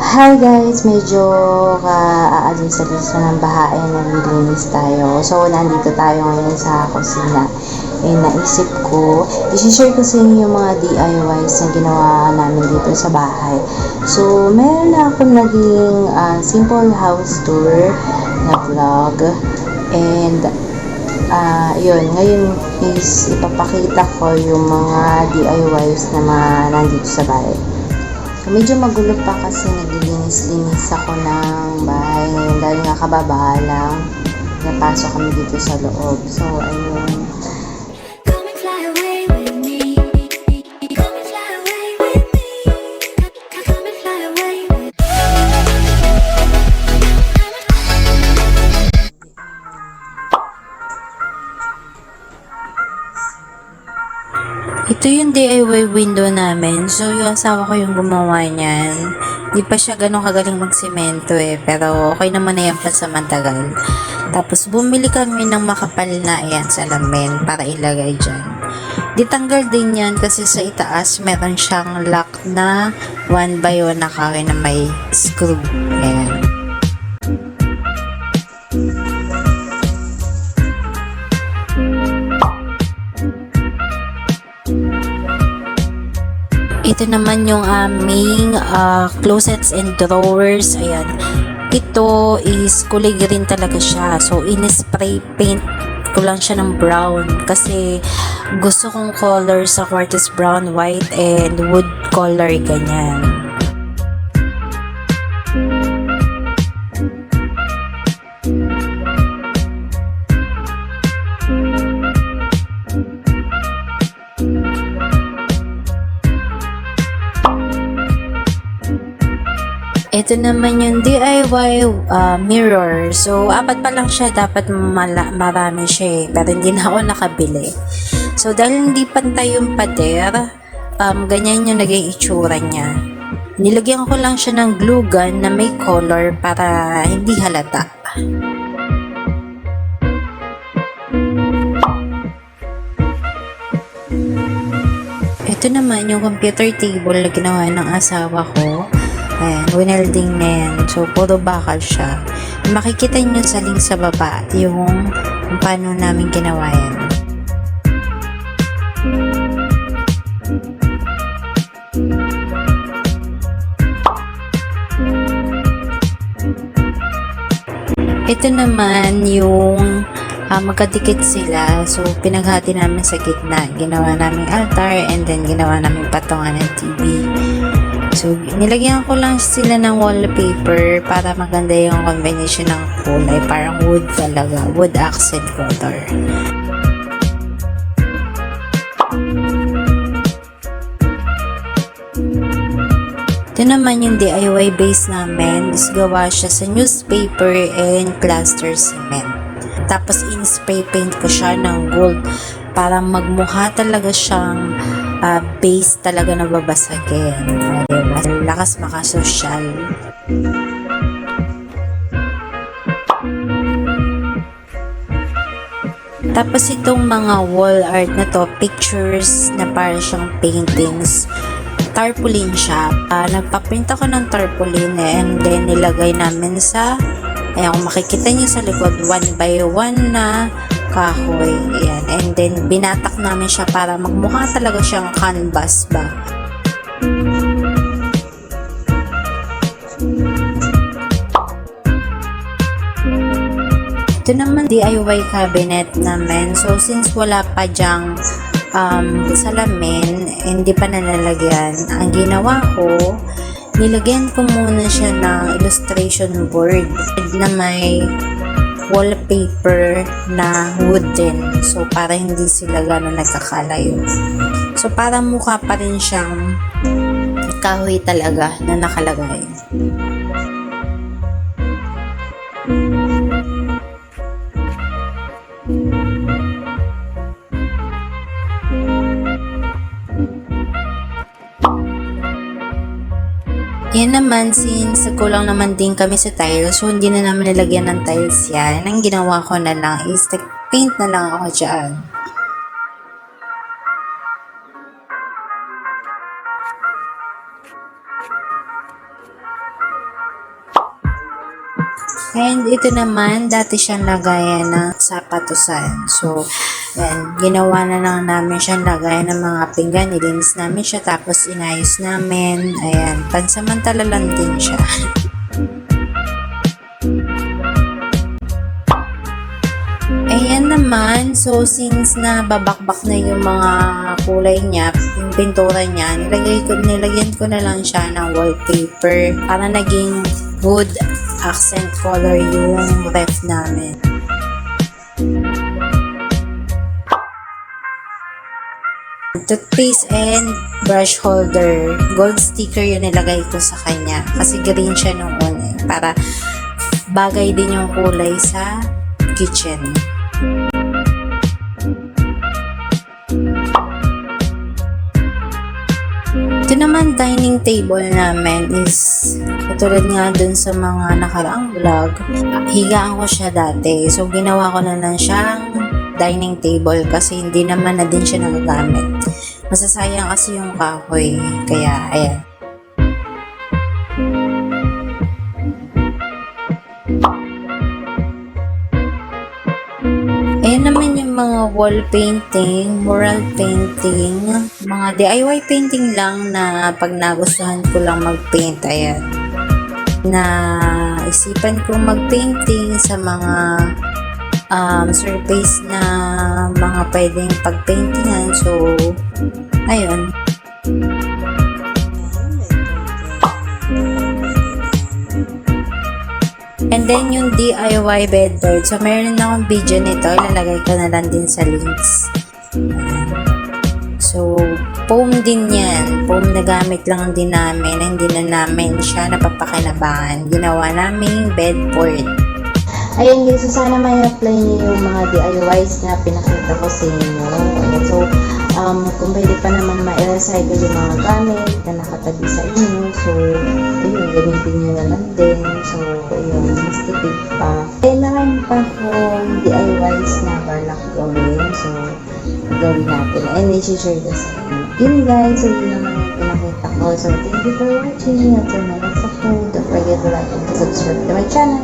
Hi guys, medyo aalis-alis na ng bahay, naglilinis tayo. So, nandito tayo ngayon sa kusina. Naisip ko, i-share ko sa inyo yung mga DIYs na ginawa namin dito sa bahay. So, meron na akong naging simple house tour na vlog. And, yun, ngayon is ipapakita ko yung mga DIYs na nandito sa bahay. Medyo magulo pa kasi naglilinis-linis ako ng bahay ngayon dahil nga kababa lang. Napasok kami dito sa loob. So, ayun. Ito yung DIY window namin. So, yung asawa ko yung gumawa niyan. Di pa siya ganun kagaling magsemento pero okay naman na yan pansamantagal. Tapos, bumili kami ng makapal na salamin para ilagay dyan. Ditanggal din yan kasi sa itaas meron siyang lock na 1x1 na kawin na may screw. Ayan. Ito naman yung aming closets and drawers. Ayan. Ito is kulay green talaga siya. So, in-spray paint ko lang siya ng brown. Kasi gusto kong color sa quartz brown, white, and wood color. Ganyan. Ito naman yung DIY mirror. So, 4 pa lang siya. Dapat marami siya pero hindi na ako nakabili. So, dahil hindi pantay yung pader, ganyan yung naging itsura niya. Nilagyan ko lang siya ng glue gun na may color para hindi halata. Ito naman yung computer table na ginawa ng asawa ko. Ayan, winelding na yan. So, puro bakal siya. Makikita nyo sa link sa baba yung kung paano namin ginawa yan. Ito naman yung magkadikit sila. So, pinaghati namin sa gitna. Ginawa namin altar and then ginawa namin patungan ng TV. So, nilagyan ko lang sila ng wallpaper para maganda yung combination ng kulay. Parang wood talaga. Wood accent color. Ito naman yung DIY base namin. Gawa siya sa newspaper and plaster cement. Tapos, in-spray paint ko siya ng gold para magmukha talaga siyang base talaga na babasagin. Lakas makasosyal. Tapos itong mga wall art na to, pictures na para siyang paintings. Tarpaulin siya. Nagpaprint ako ng tarpaulin and then nilagay namin sa, ayan, kung makikita niyo sa likod, 1x1 na kahoy. Ayan. And then, binatak namin siya para magmukha talaga siyang canvas ba. Ito naman DIY cabinet namin. So, since wala pa dyang salamin, hindi pa nalalagyan, ang ginawa ko, nilagyan ko muna siya ng illustration board na may wallpaper na wooden. So, para hindi sila gano'n nagkakalayo. So, para mukha pa rin siyang kahoy talaga na nakalagay. Yan naman, since kulang naman din kami sa tiles, so hindi na namin nilagyan ng tiles yan. Ang ginawa ko na lang is paint na lang ako dyan. And ito naman, dati siyang lagayan ng sapatusan. So, yan, ginawa na lang namin siyang lagayan ng mga pinggan. Nilinis namin siya, tapos inayos namin. Ayan, pansamantala lang din siya. Ayan naman, so since na babakbak na yung mga kulay niya, yung pintura niya, nilagyan ko na lang siya ng wallpaper para naging good accent color yung ref namin. Toothpaste and brush holder. Gold sticker yung nilagay ko sa kanya kasi green siya noon para bagay din yung kulay sa kitchen. Ito naman dining table namin is katulad nga dun sa mga nakaraang vlog, higaan ko siya dati. So ginawa ko na lang siyang dining table kasi hindi naman na din siya nagagamit. Masasayang kasi yung kahoy. Kaya ayan. Ayan naman yung mga wall painting, mural painting, mga DIY painting lang na pag nagustuhan ko lang mag-paint. Ayan. Na isipan ko mag-painting sa mga surface na mga pwedeng pag-paintingan. So, ayun. And then yung DIY bedboard. So, meron na akong video nito. Ilalagay ko na lang din sa links. So, foam din yan. Foam na gamit lang din namin. Hindi na namin siya napapakinabangan. Ginawa namin bedboard. Ayan guys, so sana may apply niyo yung mga DIYs na pinakita ko sa inyo. Ayan, so, kung pwede pa naman ma-recycle yung mga gamit na nakatabi sa inyo. So, ayun, gamitin nyo na lang din. So, ayun, mas tipid pa. Ayan, marami pa akong DIYs na balak gawin. So, gawin natin. And i-share ko sa inyo. Yun guys, so yun naman yung pinakita ko. So, thank you for watching. Until my next upload, don't forget to like and subscribe to my channel.